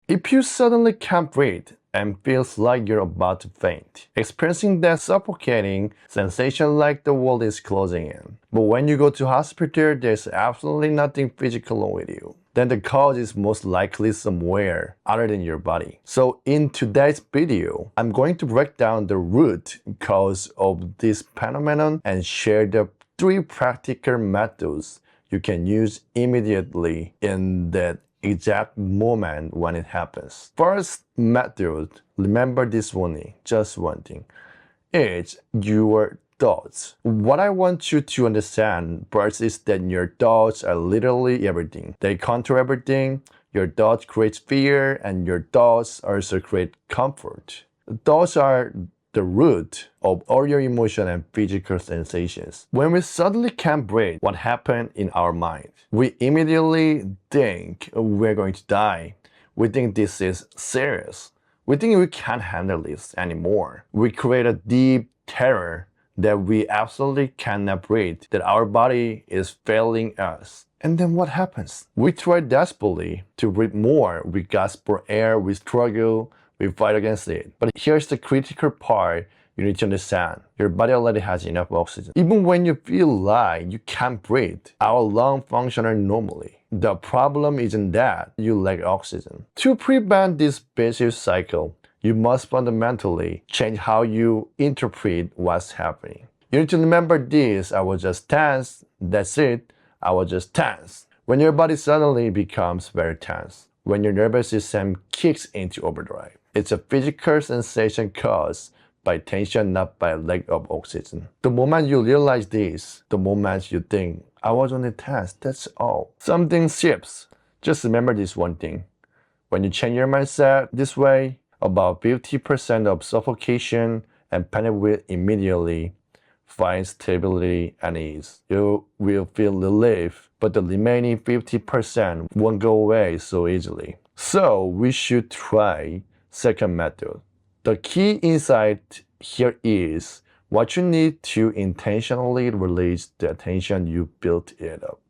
If you suddenly can't breathe and feels like you're about to faint, experiencing that suffocating sensation like the world is closing in. But when you go to hospital, there's absolutely nothing physical wrong with you. Then the cause is most likely somewhere other than your body. So in today's video, I'm going to break down the root cause of this phenomenon and share the 3 practical methods you can use immediately in that exact moment when it happens. First method, remember this one, just one thing. It's your thoughts. What I want you to understand first is that your thoughts are literally everything. They control everything. Your thoughts create fear, and your thoughts also create comfort. Thoughts are the root of all your emotion and physical sensations. When we suddenly can't breathe, what happened in our mind? We immediately think we're going to die. We think this is serious. We think we can't handle this anymore. We create a deep terror that we absolutely cannot breathe, that our body is failing us. And then what happens? We try desperately to breathe more. We gasp for air, we struggle, we fight against it. But here's the critical part you need to understand. Your body already has enough oxygen. Even when you feel like you can't breathe, our lungs function normally. The problem isn't that you lack oxygen. To prevent this vicious cycle, you must fundamentally change how you interpret what's happening. You need to remember this: I was just tense, that's it, I was just tense. When your body suddenly becomes very tense, when your nervous system kicks into overdrive, it's a physical sensation caused by tension, not by lack of oxygen. The moment you realize this, the moment you think, I was only tense, that's all, something shifts. Just remember this one thing. When you change your mindset this way, about 50% of suffocation and panic will immediately find stability and ease. You will feel relief, but the remaining 50% won't go away so easily. So we should try second method. The key insight here is what you need to intentionally release the tension you built it up.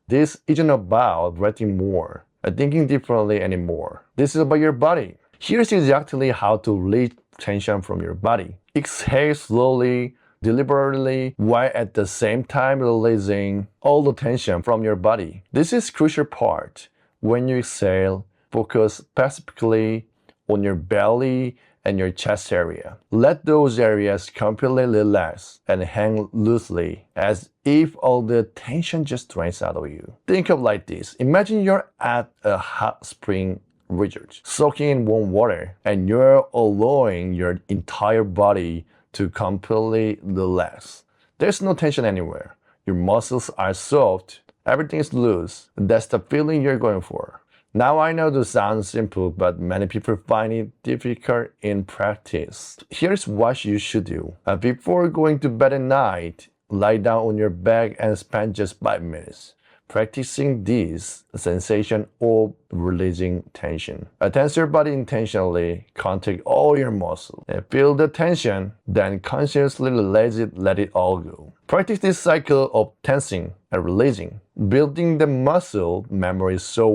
This isn't about breathing more or thinking differently anymore. This is about your body. Here's exactly how to release tension from your body. Exhale slowly, deliberately, while at the same time releasing all the tension from your body. This is crucial part. When you exhale, focus specifically on your belly and your chest area. Let those areas completely relax and hang loosely, as if all the tension just drains out of you. Think of like this. Imagine you're at a hot spring resort, soaking in warm water, and you're allowing your entire body to completely relax. There's no tension anywhere. Your muscles are soft, everything is loose. That's the feeling you're going for. Now I know this sounds simple, but many people find it difficult in practice. Here's what you should do. Before going to bed at night, lie down on your back and spend just 5 minutes practicing this sensation of releasing tension. Tense your body intentionally, contact all your muscles, and feel the tension, then consciously release it, let it all go. Practice this cycle of tensing and releasing, building the muscle memory so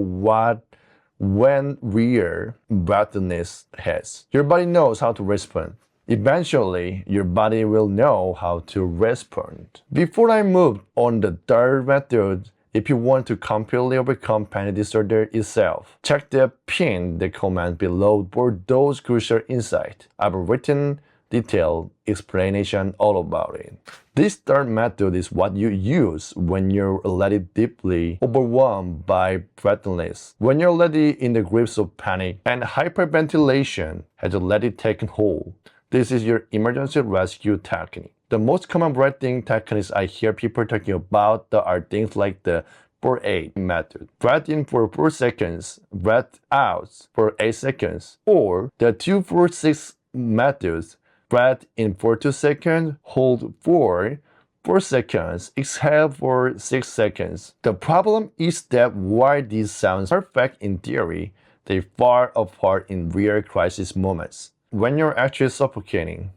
when rare breathlessness hits, your body knows how to respond. Eventually, your body will know how to respond. Before I move on the third method, if you want to completely overcome panic disorder itself, check the pinned comment below for those crucial insights. I've written detailed explanation all about it. This third method is what you use when you're already deeply overwhelmed by breathlessness, when you're already in the grips of panic and hyperventilation has already taken hold. This is your emergency rescue technique. The most common breathing techniques I hear people talking about are things like the 4-8 method. Breath in for 4 seconds, breath out for 8 seconds, or the 2-4-6 methods. Breath in for 2 seconds, hold for 4 seconds, exhale for 6 seconds. The problem is that while these sound perfect in theory, they're far apart in real crisis moments. When you're actually suffocating,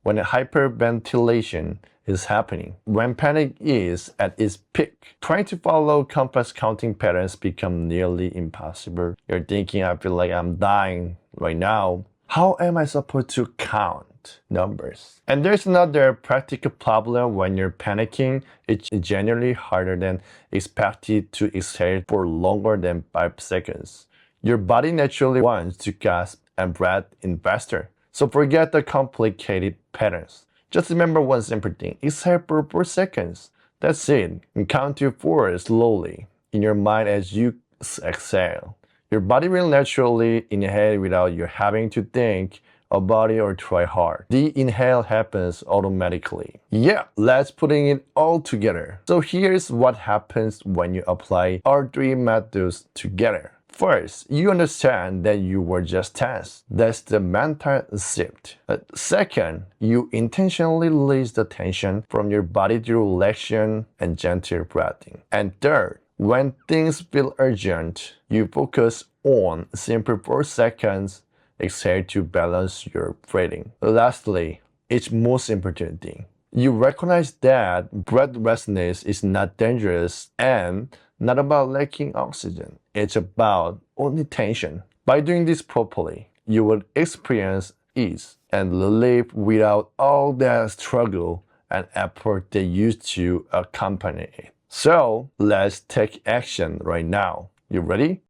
when hyperventilation is happening. When panic is at its peak, trying to follow complex counting patterns becomes nearly impossible. You're thinking, I feel like I'm dying right now. How am I supposed to count numbers? And there's another practical problem when you're panicking. It's generally harder than expected to exhale for longer than 5 seconds. Your body naturally wants to gasp and breathe in faster. So forget the complicated patterns. Just remember one simple thing. Exhale for 4 seconds. That's it. And count to 4 slowly in your mind as you exhale. Your body will naturally inhale without you having to think about it or try hard. The inhale happens automatically. Yeah, let's putting it all together. So here's what happens when you apply our 3 methods together. First, you understand that you were just tense. That's the mental shift. Second, you intentionally release the tension from your body through relaxation and gentle breathing. And third, when things feel urgent, you focus on simple 4 seconds exhale to balance your breathing. Lastly, it's most important thing. You recognize that breathlessness is not dangerous and not about lacking oxygen. It's about only tension. By doing this properly, you will experience ease and relief without all that struggle and effort that used to accompany it. So let's take action right now. You ready?